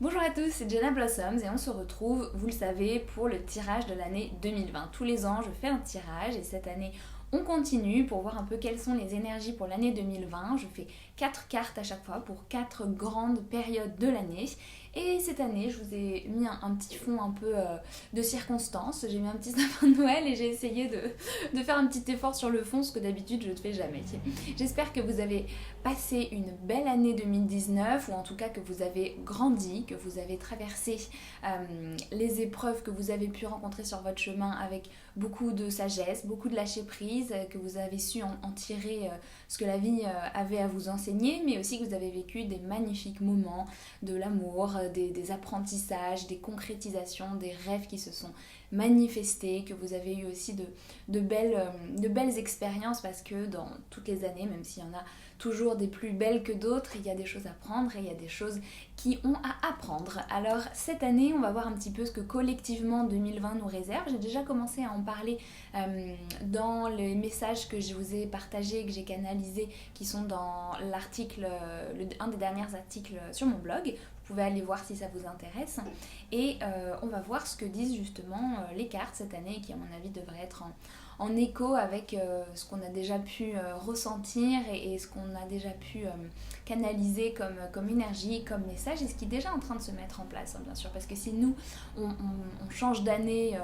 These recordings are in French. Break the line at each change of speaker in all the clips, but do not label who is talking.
Bonjour à tous, c'est Jenna Blossoms et on se retrouve, vous le savez, pour le tirage de l'année 2020. Tous les ans, je fais un tirage et cette année, on continue pour voir un peu quelles sont les énergies pour l'année 2020. Je fais 4 cartes à chaque fois pour 4 grandes périodes de l'année. Et cette année, je vous ai mis un petit fond un peu de circonstance. J'ai mis un petit sapin de Noël et j'ai essayé de faire un petit effort sur le fond, ce que d'habitude je ne fais jamais. J'espère que vous avez passé une belle année 2019 ou en tout cas que vous avez grandi, que vous avez traversé les épreuves que vous avez pu rencontrer sur votre chemin avec beaucoup de sagesse, beaucoup de lâcher prise, que vous avez su en tirer ce que la vie avait à vous enseigner, mais aussi que vous avez vécu des magnifiques moments de l'amour, des apprentissages, des concrétisations, des rêves qui se sont manifestés, que vous avez eu aussi de belles expériences parce que dans toutes les années, même s'il y en a toujours des plus belles que d'autres, il y a des choses à prendre et il y a des choses qui ont à apprendre. Alors cette année, on va voir un petit peu ce que collectivement 2020 nous réserve. J'ai déjà commencé à en parler dans les messages que je vous ai partagés, que j'ai canalisés, qui sont dans l'article, un des derniers articles sur mon blog. Vous pouvez aller voir si ça vous intéresse. Et on va voir ce que disent justement les cartes cette année, qui à mon avis devraient être en écho avec ce qu'on a déjà pu ressentir et ce qu'on a déjà pu canaliser comme énergie, comme message, et ce qui est déjà en train de se mettre en place, hein, bien sûr, parce que si nous, on change d'année,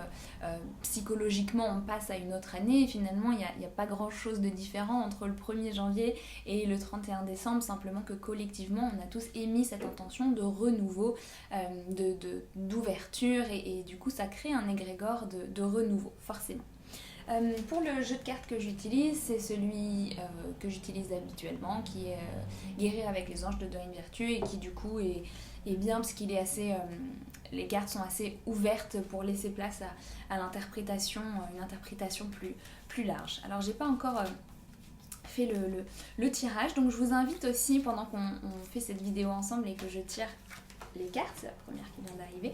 psychologiquement, on passe à une autre année, et finalement, il n'y a pas grand-chose de différent entre le 1er janvier et le 31 décembre, simplement que collectivement, on a tous émis cette intention de renouveau, d'ouverture, et du coup, ça crée un égrégore de renouveau, forcément. Pour le jeu de cartes que j'utilise, c'est celui que j'utilise habituellement, qui est Guérir avec les anges de Dorine Virtue et qui du coup est bien parce qu'il est assez... les cartes sont assez ouvertes pour laisser place à l'interprétation, une interprétation plus large. Alors j'ai pas encore fait le tirage, donc je vous invite aussi pendant qu'on fait cette vidéo ensemble et que je tire les cartes, c'est la première qui vient d'arriver,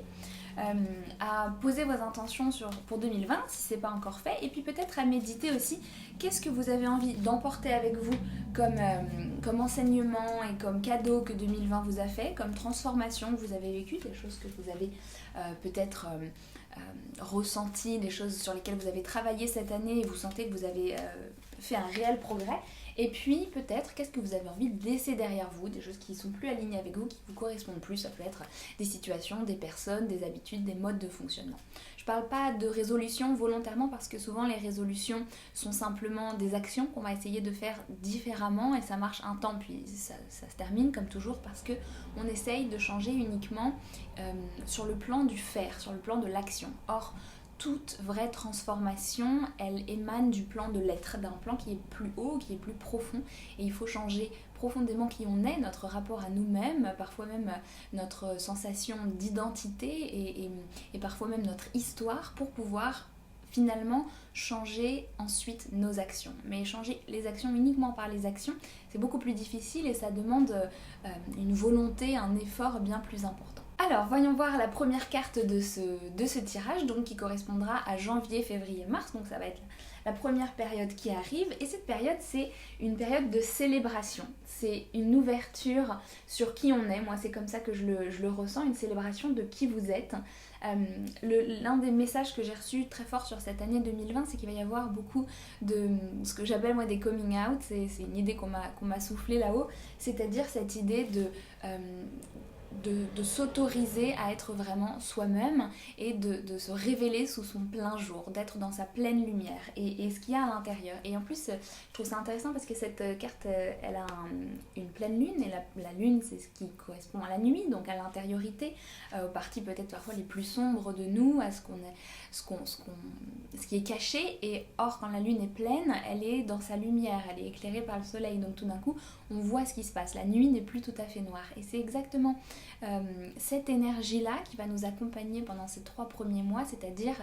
à poser vos intentions pour 2020 si ce n'est pas encore fait, et puis peut-être à méditer aussi qu'est-ce que vous avez envie d'emporter avec vous comme enseignement et comme cadeau que 2020 vous a fait, comme transformation que vous avez vécue, des choses que vous avez peut-être ressenties, des choses sur lesquelles vous avez travaillé cette année et vous sentez que vous avez fait un réel progrès. Et puis peut-être qu'est-ce que vous avez envie de laisser derrière vous, des choses qui sont plus alignées avec vous, qui vous correspondent plus. Ça peut être des situations, des personnes, des habitudes, des modes de fonctionnement. Je parle pas de résolution volontairement parce que souvent les résolutions sont simplement des actions qu'on va essayer de faire différemment et ça marche un temps puis ça se termine comme toujours parce que on essaye de changer uniquement sur le plan du faire, sur le plan de l'action. Or, toute vraie transformation, elle émane du plan de l'être, d'un plan qui est plus haut, qui est plus profond, et il faut changer profondément qui on est, notre rapport à nous-mêmes, parfois même notre sensation d'identité et parfois même notre histoire pour pouvoir finalement changer ensuite nos actions. Mais changer les actions uniquement par les actions, c'est beaucoup plus difficile et ça demande une volonté, un effort bien plus important. Alors, voyons voir la première carte de ce tirage, donc qui correspondra à janvier, février, mars. Donc ça va être la première période qui arrive. Et cette période, c'est une période de célébration. C'est une ouverture sur qui on est. Moi, c'est comme ça que je le ressens, une célébration de qui vous êtes. L'un des messages que j'ai reçus très fort sur cette année 2020, c'est qu'il va y avoir beaucoup de ce que j'appelle moi des coming out. C'est une idée qu'on m'a soufflée là-haut. C'est-à-dire cette idée de s'autoriser à être vraiment soi-même et de se révéler sous son plein jour, d'être dans sa pleine lumière et ce qu'il y a à l'intérieur. Et en plus, je trouve ça intéressant parce que cette carte, elle a une pleine lune et la lune, c'est ce qui correspond à la nuit, donc à l'intériorité, aux parties peut-être parfois les plus sombres de nous, à ce qui est caché. Et or, quand la lune est pleine, elle est dans sa lumière, elle est éclairée par le soleil, donc tout d'un coup, on voit ce qui se passe. La nuit n'est plus tout à fait noire. Et c'est exactement cette énergie-là qui va nous accompagner pendant ces 3 premiers mois, c'est-à-dire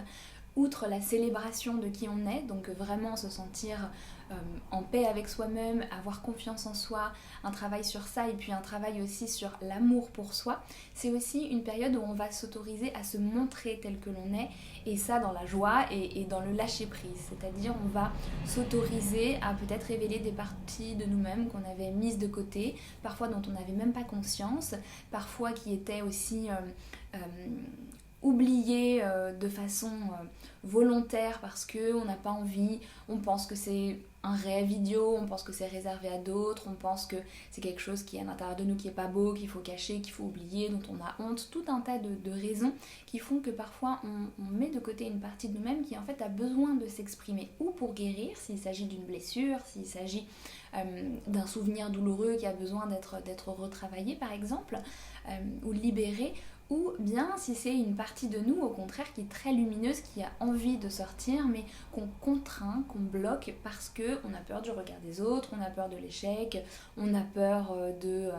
outre la célébration de qui on est, donc vraiment se sentir en paix avec soi-même, avoir confiance en soi, un travail sur ça et puis un travail aussi sur l'amour pour soi, c'est aussi une période où on va s'autoriser à se montrer tel que l'on est, et ça dans la joie et dans le lâcher-prise, c'est-à-dire on va s'autoriser à peut-être révéler des parties de nous-mêmes qu'on avait mises de côté, parfois dont on n'avait même pas conscience, parfois qui étaient aussi oubliées de façon volontaire parce qu'on n'a pas envie, on pense que c'est un rêve idiot, on pense que c'est réservé à d'autres, on pense que c'est quelque chose qui est à l'intérieur de nous qui est pas beau, qu'il faut cacher, qu'il faut oublier, dont on a honte, tout un tas de raisons qui font que parfois on met de côté une partie de nous-mêmes qui en fait a besoin de s'exprimer, ou pour guérir s'il s'agit d'une blessure, s'il s'agit d'un souvenir douloureux qui a besoin d'être retravaillé par exemple, ou libéré, ou bien si c'est une partie de nous au contraire qui est très lumineuse, qui a envie de sortir mais qu'on contraint, qu'on bloque parce qu'on a peur du regard des autres, on a peur de l'échec, on a peur de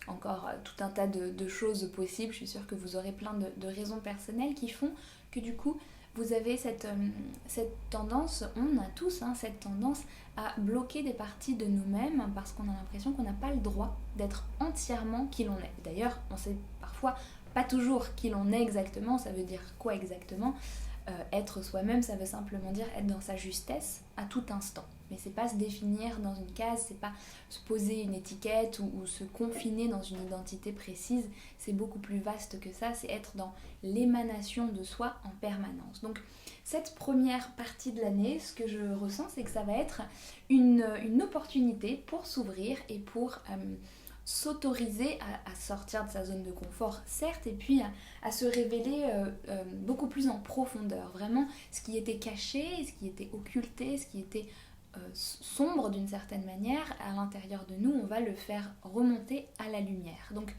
encore tout un tas de choses possibles. Je suis sûre que vous aurez plein de raisons personnelles qui font que du coup vous avez cette tendance, on a tous cette tendance à bloquer des parties de nous-mêmes parce qu'on a l'impression qu'on n'a pas le droit d'être entièrement qui l'on est. D'ailleurs, on sait parfois pas toujours qui l'on est exactement, ça veut dire quoi exactement. Être soi-même, ça veut simplement dire être dans sa justesse à tout instant. Mais c'est pas se définir dans une case, c'est pas se poser une étiquette ou se confiner dans une identité précise. C'est beaucoup plus vaste que ça, c'est être dans l'émanation de soi en permanence. Donc cette première partie de l'année, ce que je ressens, c'est que ça va être une opportunité pour s'ouvrir et pour s'autoriser à sortir de sa zone de confort, certes, et puis à se révéler beaucoup plus en profondeur. Vraiment, ce qui était caché, ce qui était occulté, ce qui était sombre d'une certaine manière, à l'intérieur de nous, on va le faire remonter à la lumière. Donc,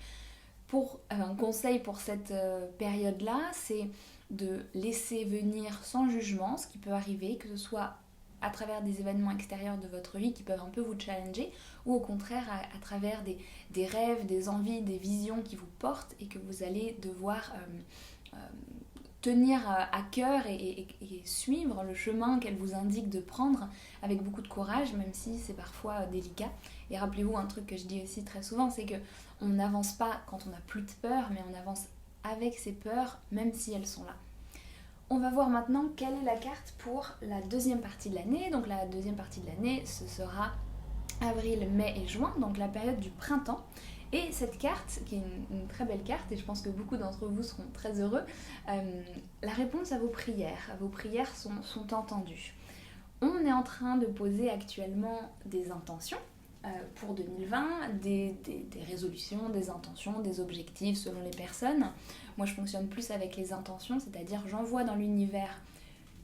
un conseil pour cette période-là, c'est de laisser venir sans jugement ce qui peut arriver, que ce soit à travers des événements extérieurs de votre vie qui peuvent un peu vous challenger, ou au contraire à travers des rêves, des envies, des visions qui vous portent et que vous allez devoir tenir à cœur et suivre le chemin qu'elle vous indique de prendre avec beaucoup de courage, même si c'est parfois délicat. Et rappelez-vous un truc que je dis aussi très souvent, c'est que on n'avance pas quand on n'a plus de peur, mais on avance avec ses peurs, même si elles sont là. On va voir maintenant quelle est la carte pour la deuxième partie de l'année. Donc la deuxième partie de l'année, ce sera avril, mai et juin, donc la période du printemps. Et cette carte, qui est une très belle carte, et je pense que beaucoup d'entre vous seront très heureux, la réponse à vos prières sont entendues. On est en train de poser actuellement des intentions pour 2020, des résolutions, des intentions, des objectifs selon les personnes. Moi je fonctionne plus avec les intentions, c'est-à-dire j'envoie dans l'univers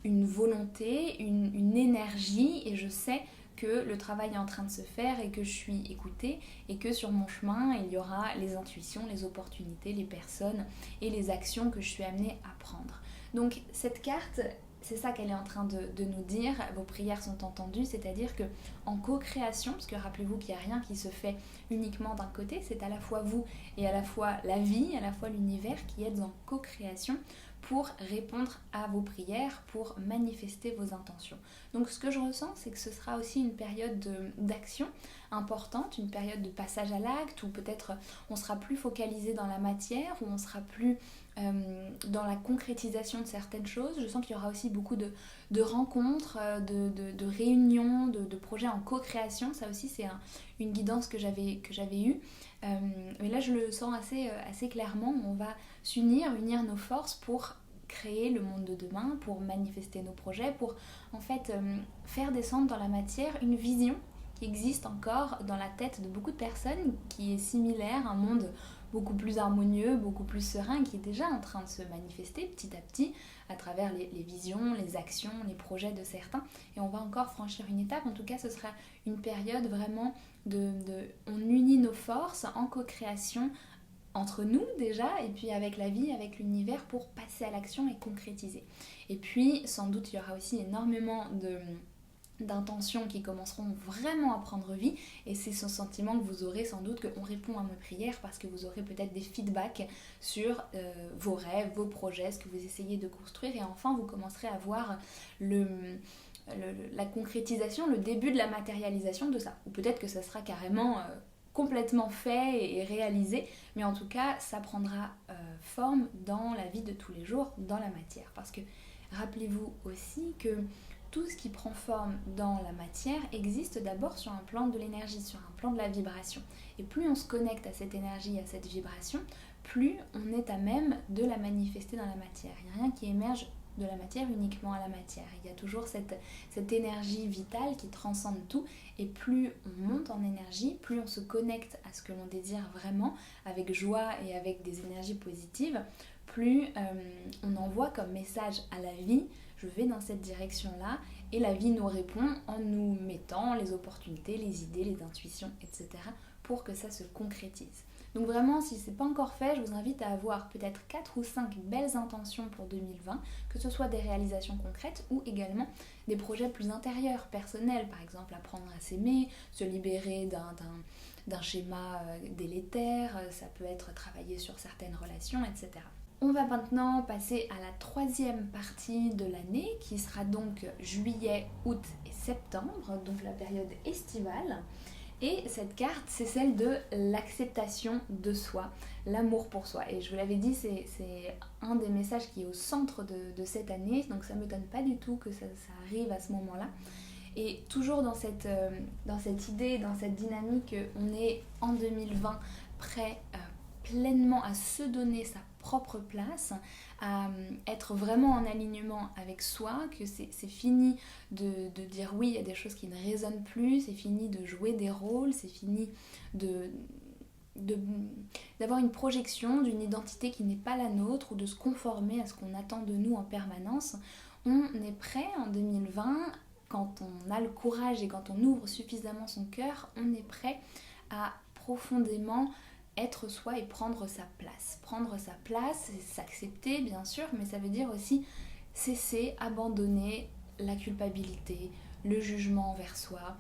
une volonté, une énergie, et je sais que le travail est en train de se faire et que je suis écoutée et que sur mon chemin il y aura les intuitions, les opportunités, les personnes et les actions que je suis amenée à prendre. Donc cette carte, c'est ça qu'elle est en train de nous dire, vos prières sont entendues, c'est-à-dire que en co-création, parce que rappelez-vous qu'il n'y a rien qui se fait uniquement d'un côté, c'est à la fois vous et à la fois la vie, à la fois l'univers qui êtes en co-création pour répondre à vos prières, pour manifester vos intentions. Donc ce que je ressens, c'est que ce sera aussi une période d'action importante, une période de passage à l'acte, où peut-être on sera plus focalisé dans la matière, où on sera plus dans la concrétisation de certaines choses. Je sens qu'il y aura aussi beaucoup de rencontres, de réunions, de projets en co-création. Ça aussi c'est une guidance que j'avais eue. Mais là je le sens assez clairement. On va unir nos forces pour créer le monde de demain, pour manifester nos projets, pour en fait faire descendre dans la matière une vision qui existe encore dans la tête de beaucoup de personnes, qui est similaire, un monde beaucoup plus harmonieux, beaucoup plus serein, qui est déjà en train de se manifester petit à petit à travers les visions, les actions, les projets de certains. Et on va encore franchir une étape. En tout cas, ce sera une période vraiment on unit nos forces en co-création entre nous déjà, et puis avec la vie, avec l'univers, pour passer à l'action et concrétiser. Et puis, sans doute, il y aura aussi énormément d'intentions qui commenceront vraiment à prendre vie, et c'est ce sentiment que vous aurez sans doute qu'on répond à mes prières, parce que vous aurez peut-être des feedbacks sur vos rêves, vos projets, ce que vous essayez de construire, et enfin vous commencerez à voir la concrétisation, le début de la matérialisation de ça, ou peut-être que ça sera carrément complètement fait et réalisé, mais en tout cas ça prendra forme dans la vie de tous les jours, dans la matière, parce que rappelez-vous aussi que tout ce qui prend forme dans la matière existe d'abord sur un plan de l'énergie, sur un plan de la vibration. Et plus on se connecte à cette énergie, à cette vibration, plus on est à même de la manifester dans la matière. Il n'y a rien qui émerge de la matière uniquement à la matière. Il y a toujours cette énergie vitale qui transcende tout, et plus on monte en énergie, plus on se connecte à ce que l'on désire vraiment, avec joie et avec des énergies positives, plus on envoie comme message à la vie: je vais dans cette direction-là, et la vie nous répond en nous mettant les opportunités, les idées, les intuitions, etc. pour que ça se concrétise. Donc vraiment, si ce n'est pas encore fait, je vous invite à avoir peut-être 4 ou 5 belles intentions pour 2020, que ce soit des réalisations concrètes ou également des projets plus intérieurs, personnels, par exemple apprendre à s'aimer, se libérer d'un schéma délétère, ça peut être travailler sur certaines relations, etc. On va maintenant passer à la troisième partie de l'année, qui sera donc juillet, août et septembre, donc la période estivale. Et cette carte, c'est celle de l'acceptation de soi, l'amour pour soi. Et je vous l'avais dit, c'est un des messages qui est au centre de cette année, donc ça ne m'étonne pas du tout que ça arrive à ce moment-là. Et toujours dans cette idée, dans cette dynamique, on est en 2020 prêt pleinement à se donner sa propre place, à être vraiment en alignement avec soi, que c'est fini de dire oui à des choses qui ne résonnent plus, c'est fini de jouer des rôles, c'est fini d'avoir une projection d'une identité qui n'est pas la nôtre, ou de se conformer à ce qu'on attend de nous en permanence. On est prêt en 2020, quand on a le courage et quand on ouvre suffisamment son cœur, on est prêt à profondément être soi et prendre sa place. Prendre sa place, c'est s'accepter bien sûr, mais ça veut dire aussi cesser, abandonner la culpabilité, le jugement envers soi,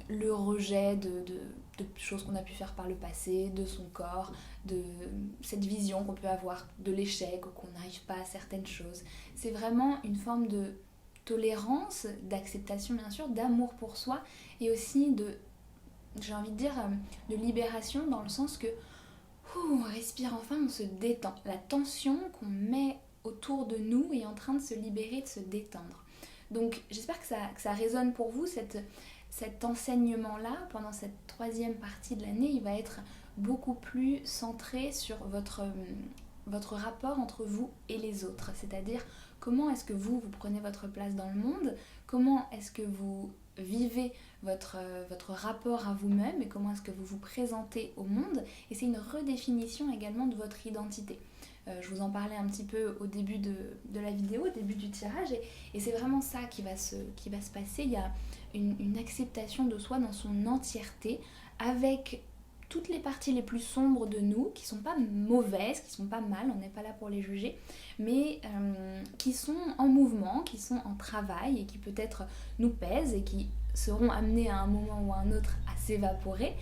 le rejet de choses qu'on a pu faire par le passé, de son corps, de cette vision qu'on peut avoir de l'échec ou qu'on n'arrive pas à certaines choses. C'est vraiment une forme de tolérance, d'acceptation bien sûr, d'amour pour soi, et aussi j'ai envie de dire, de libération, dans le sens que on respire enfin, on se détend. La tension qu'on met autour de nous est en train de se libérer, de se détendre. Donc j'espère que ça résonne pour vous, cet enseignement-là. Pendant cette troisième partie de l'année, il va être beaucoup plus centré sur votre rapport entre vous et les autres. C'est-à-dire, comment est-ce que vous prenez votre place dans le monde, comment est-ce que vous vivez votre rapport à vous-même, et comment est-ce que vous vous présentez au monde. Et c'est une redéfinition également de votre identité. Je vous en parlais un petit peu au début de la vidéo, au début du tirage, et c'est vraiment ça qui va se passer. Il y a une acceptation de soi dans son entièreté, avec toutes les parties les plus sombres de nous, qui sont pas mauvaises, qui sont pas mal, on n'est pas là pour les juger, mais qui sont en mouvement, qui sont en travail, et qui peut-être nous pèsent, et qui seront amenées à un moment ou à un autre à s'évaporer.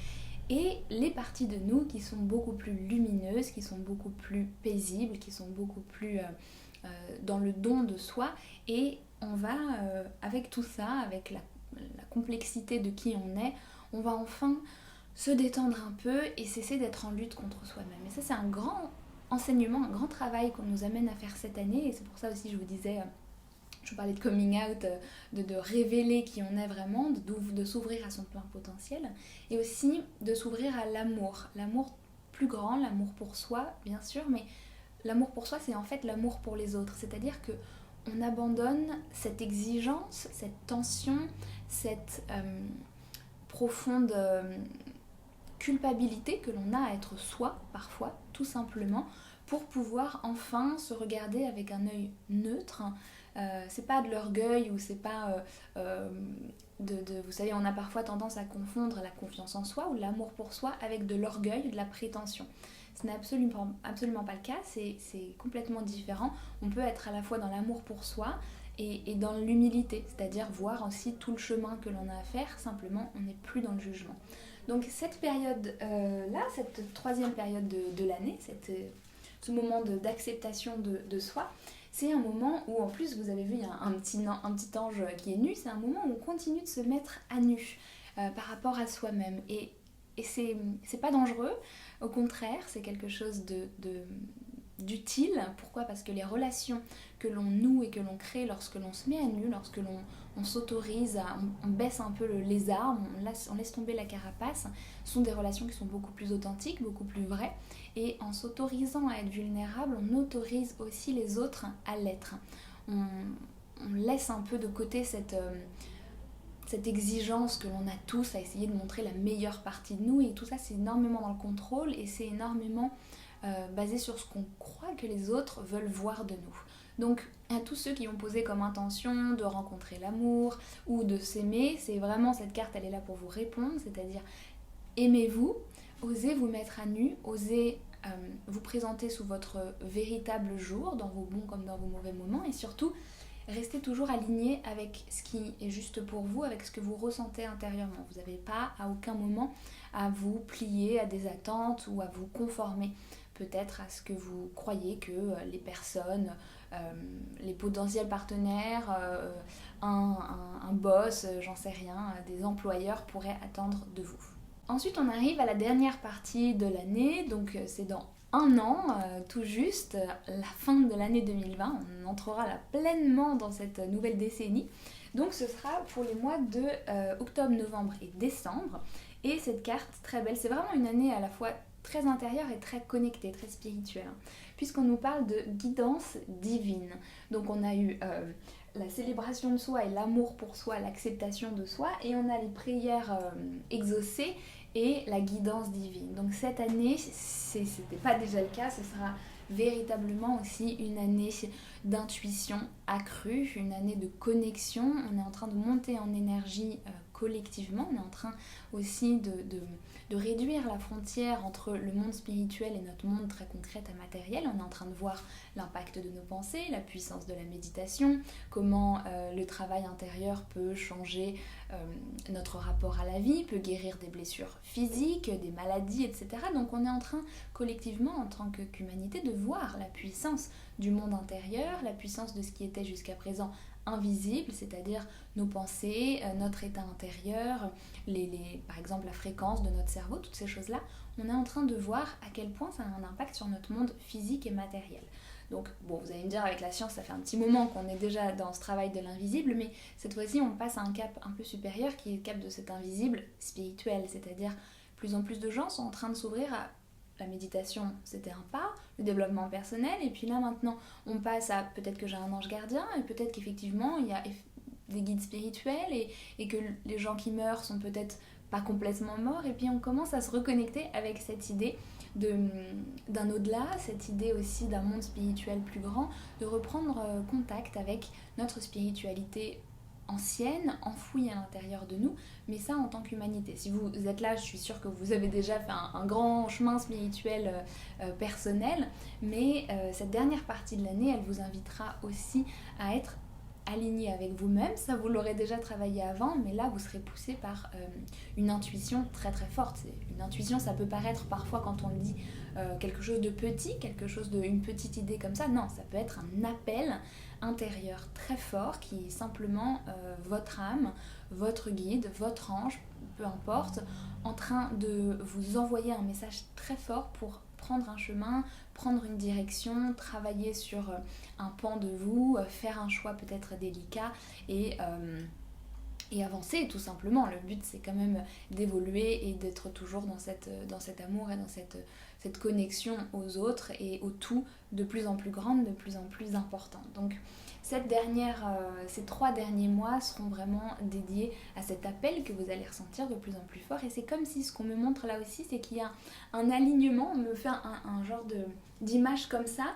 Et les parties de nous qui sont beaucoup plus lumineuses, qui sont beaucoup plus paisibles, qui sont beaucoup plus dans le don de soi. Et on va, avec tout ça, avec la complexité de qui on va enfin se détendre un peu et cesser d'être en lutte contre soi-même. Et ça, c'est un grand enseignement, un grand travail qu'on nous amène à faire cette année. Et c'est pour ça aussi, je vous disais, je vous parlais de coming out, de révéler qui on est vraiment, de s'ouvrir à son plein potentiel, et aussi de s'ouvrir à l'amour plus grand, l'amour pour soi bien sûr, mais l'amour pour soi, c'est en fait l'amour pour les autres. C'est-à-dire que on abandonne cette exigence, cette tension, cette profonde culpabilité que l'on a à être soi parfois, tout simplement, pour pouvoir enfin se regarder avec un œil neutre. C'est pas de l'orgueil, ou c'est pas vous savez, on a parfois tendance à confondre la confiance en soi ou l'amour pour soi avec de l'orgueil ou de la prétention. Ce n'est absolument pas le cas, c'est complètement différent. On peut être à la fois dans l'amour pour soi et dans l'humilité, c'est-à-dire voir aussi tout le chemin que l'on a à faire, simplement on n'est plus dans le jugement. Donc cette période-là, cette troisième période de l'année, ce moment d'acceptation de soi, c'est un moment où en plus vous avez vu il y a un petit ange qui est nu, c'est un moment où on continue de se mettre à nu par rapport à soi-même et c'est pas dangereux, au contraire c'est quelque chose d'utile. Pourquoi ? Parce que les relations que l'on noue et que l'on crée lorsque l'on se met à nu, lorsque l'on s'autorise, on baisse un peu les armes, on laisse tomber la carapace, sont des relations qui sont beaucoup plus authentiques, beaucoup plus vraies. Et en s'autorisant à être vulnérable, on autorise aussi les autres à l'être. On laisse un peu de côté cette exigence que l'on a tous à essayer de montrer la meilleure partie de nous. Et tout ça, c'est énormément dans le contrôle et c'est énormément basé sur ce qu'on croit que les autres veulent voir de nous. Donc à tous ceux qui ont posé comme intention de rencontrer l'amour ou de s'aimer, c'est vraiment cette carte, elle est là pour vous répondre, c'est-à-dire aimez-vous, osez vous mettre à nu, osez vous présenter sous votre véritable jour, dans vos bons comme dans vos mauvais moments, et surtout restez toujours aligné avec ce qui est juste pour vous, avec ce que vous ressentez intérieurement. Vous n'avez pas à aucun moment à vous plier à des attentes ou à vous conformer peut-être à ce que vous croyez que les personnes, les potentiels partenaires, un boss, j'en sais rien, des employeurs pourraient attendre de vous. Ensuite, on arrive à la dernière partie de l'année, donc c'est dans un an, tout juste, la fin de l'année 2020, on entrera là pleinement dans cette nouvelle décennie. Donc ce sera pour les mois de octobre, novembre et décembre. Et cette carte, très belle, c'est vraiment une année à la fois très intérieure et très connectée, très spirituelle, puisqu'on nous parle de guidance divine. Donc on a eu la célébration de soi et l'amour pour soi, l'acceptation de soi, et on a les prières exaucées et la guidance divine. Donc cette année, c'était pas déjà le cas, ce sera véritablement aussi une année d'intuition accrue, une année de connexion. On est en train de monter en énergie collectivement, on est en train aussi de réduire la frontière entre le monde spirituel et notre monde très concret et matériel. On est en train de voir l'impact de nos pensées, la puissance de la méditation, comment le travail intérieur peut changer notre rapport à la vie, peut guérir des blessures physiques, des maladies, etc. Donc on est en train collectivement, en tant qu'humanité, de voir la puissance du monde intérieur, la puissance de ce qui était jusqu'à présent invisible, c'est-à-dire nos pensées, notre état intérieur, par exemple la fréquence de notre cerveau, toutes ces choses-là, on est en train de voir à quel point ça a un impact sur notre monde physique et matériel. Donc bon, vous allez me dire, avec la science, ça fait un petit moment qu'on est déjà dans ce travail de l'invisible, mais cette fois-ci, on passe à un cap un peu supérieur qui est le cap de cet invisible spirituel, c'est-à-dire plus en plus de gens sont en train de s'ouvrir à la méditation, c'était un pas, le développement personnel, et puis là maintenant on passe à peut-être que j'ai un ange gardien, et peut-être qu'effectivement il y a des guides spirituels, et que les gens qui meurent sont peut-être pas complètement morts, et puis on commence à se reconnecter avec cette idée d'un au-delà, cette idée aussi d'un monde spirituel plus grand, de reprendre contact avec notre spiritualité ancienne, enfouie à l'intérieur de nous, mais ça en tant qu'humanité. Si vous êtes là, je suis sûre que vous avez déjà fait un grand chemin spirituel personnel, mais cette dernière partie de l'année, elle vous invitera aussi à être aligné avec vous-même. Ça, vous l'aurez déjà travaillé avant, mais là, vous serez poussé par une intuition très très forte. Une intuition, ça peut paraître parfois, quand on le dit, quelque chose de petit, une petite idée comme ça. Non, ça peut être un appel intérieur très fort qui est simplement votre âme, votre guide, votre ange, peu importe, en train de vous envoyer un message très fort pour prendre un chemin, prendre une direction, travailler sur un pan de vous, faire un choix peut-être délicat et avancer tout simplement. Le but, c'est quand même d'évoluer et d'être toujours dans cet amour et dans cette connexion aux autres et au tout de plus en plus grande, de plus en plus importante. Donc ces 3 derniers mois seront vraiment dédiés à cet appel que vous allez ressentir de plus en plus fort, et c'est comme si ce qu'on me montre là aussi, c'est qu'il y a un alignement, on me fait un genre d'image comme ça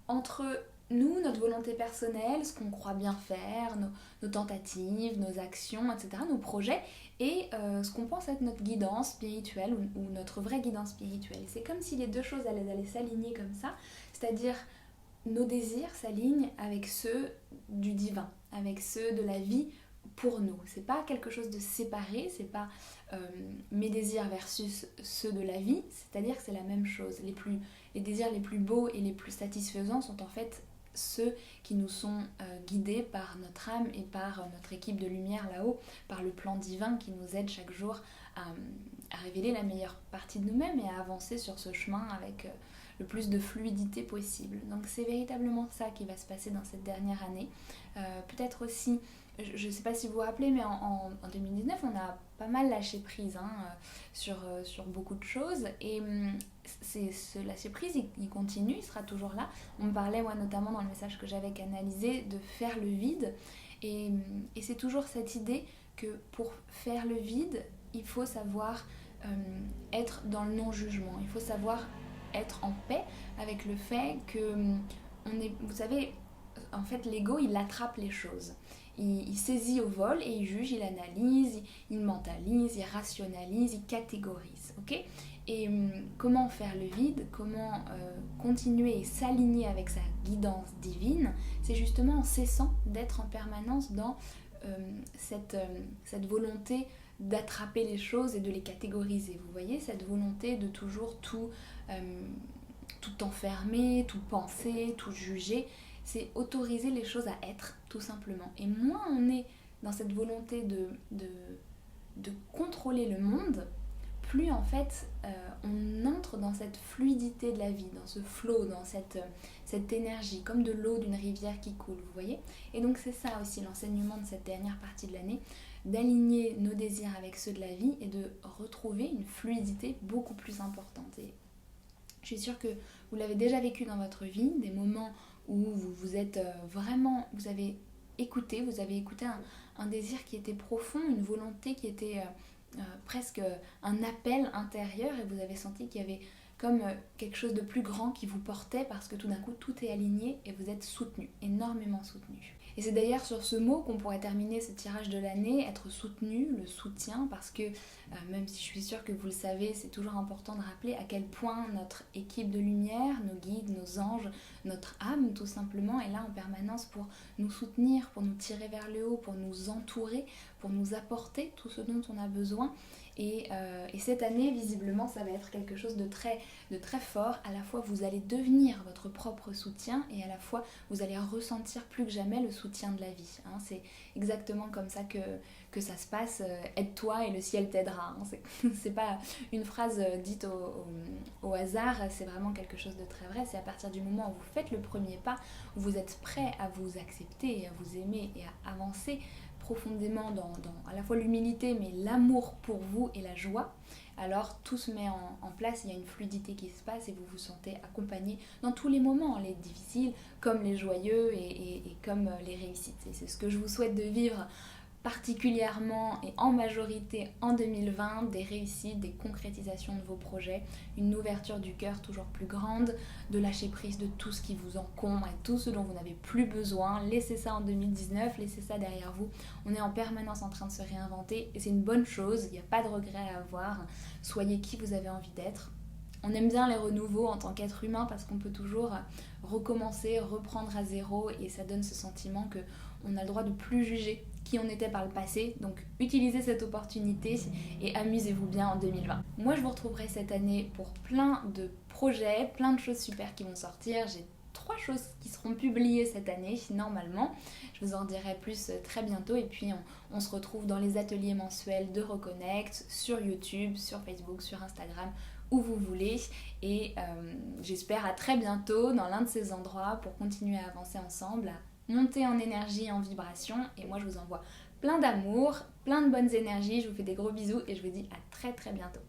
entre nous, notre volonté personnelle, ce qu'on croit bien faire, nos tentatives, nos actions, etc., nos projets, et ce qu'on pense être notre guidance spirituelle ou notre vraie guidance spirituelle. C'est comme si les deux choses allaient s'aligner comme ça, c'est-à-dire nos désirs s'alignent avec ceux du divin, avec ceux de la vie pour nous. C'est pas quelque chose de séparé, c'est pas mes désirs versus ceux de la vie, c'est-à-dire que c'est la même chose. Les désirs les plus beaux et les plus satisfaisants sont en fait ceux qui nous sont guidés par notre âme et par notre équipe de lumière là-haut, par le plan divin qui nous aide chaque jour à révéler la meilleure partie de nous-mêmes et à avancer sur ce chemin avec le plus de fluidité possible. Donc c'est véritablement ça qui va se passer dans cette dernière année. Peut-être aussi, je ne sais pas si vous vous rappelez, mais en 2019, on a pas mal lâché prise sur beaucoup de choses. Et ce lâcher prise, il continue, il sera toujours là. On me parlait, moi notamment dans le message que j'avais canalisé, de faire le vide. Et c'est toujours cette idée que pour faire le vide, il faut savoir être dans le non-jugement. Il faut savoir être en paix avec le fait que vous savez, en fait l'ego il attrape les choses, il saisit au vol et il juge, il analyse, il mentalise, il rationalise, il catégorise, ok. Et comment faire le vide, comment continuer et s'aligner avec sa guidance divine, c'est justement en cessant d'être en permanence dans cette volonté d'attraper les choses et de les catégoriser. Vous voyez, cette volonté de toujours tout enfermer, tout penser, tout juger, c'est autoriser les choses à être, tout simplement. Et moins on est dans cette volonté de contrôler le monde, plus en fait on entre dans cette fluidité de la vie, dans ce flow, dans cette énergie, comme de l'eau d'une rivière qui coule, vous voyez. Et donc c'est ça aussi l'enseignement de cette dernière partie de l'année, d'aligner nos désirs avec ceux de la vie et de retrouver une fluidité beaucoup plus importante. Et je suis sûre que vous l'avez déjà vécu dans votre vie, des moments où vous êtes vraiment, vous avez écouté un désir qui était profond, une volonté qui était presque un appel intérieur, et vous avez senti qu'il y avait comme quelque chose de plus grand qui vous portait parce que tout d'un coup tout est aligné et vous êtes soutenu, énormément soutenu. Et c'est d'ailleurs sur ce mot qu'on pourrait terminer ce tirage de l'année, être soutenu, le soutien, parce que même si je suis sûre que vous le savez, c'est toujours important de rappeler à quel point notre équipe de lumière, nos guides, nos anges, notre âme tout simplement est là en permanence pour nous soutenir, pour nous tirer vers le haut, pour nous entourer, pour nous apporter tout ce dont on a besoin. Et cette année, visiblement, ça va être quelque chose de très fort. À la fois, vous allez devenir votre propre soutien et à la fois, vous allez ressentir plus que jamais le soutien de la vie. Hein. C'est exactement comme ça que ça se passe. Aide-toi et le ciel t'aidera. Hein. C'est pas une phrase dite au hasard, c'est vraiment quelque chose de très vrai. C'est à partir du moment où vous faites le premier pas, où vous êtes prêt à vous accepter, à vous aimer et à avancer profondément dans à la fois l'humilité mais l'amour pour vous et la joie, alors tout se met en place, il y a une fluidité qui se passe et vous vous sentez accompagné dans tous les moments, les difficiles comme les joyeux et comme les réussites. Et c'est ce que je vous souhaite de vivre particulièrement et en majorité en 2020, des réussites, des concrétisations de vos projets, une ouverture du cœur toujours plus grande, de lâcher prise de tout ce qui vous encombre et tout ce dont vous n'avez plus besoin. Laissez ça en 2019, laissez ça derrière vous. On est en permanence en train de se réinventer et c'est une bonne chose, il n'y a pas de regret à avoir. Soyez qui vous avez envie d'être. On aime bien les renouveaux en tant qu'être humain parce qu'on peut toujours recommencer, reprendre à zéro et ça donne ce sentiment que on a le droit de plus juger qui on était par le passé. Donc utilisez cette opportunité et amusez-vous bien en 2020. Moi je vous retrouverai cette année pour plein de projets, plein de choses super qui vont sortir. J'ai 3 choses qui seront publiées cette année normalement. Je vous en dirai plus très bientôt et puis on se retrouve dans les ateliers mensuels de Reconnect, sur YouTube, sur Facebook, sur Instagram, où vous voulez et j'espère à très bientôt dans l'un de ces endroits pour continuer à avancer ensemble, à monter en énergie, en vibration et moi je vous envoie plein d'amour, plein de bonnes énergies, je vous fais des gros bisous et je vous dis à très bientôt.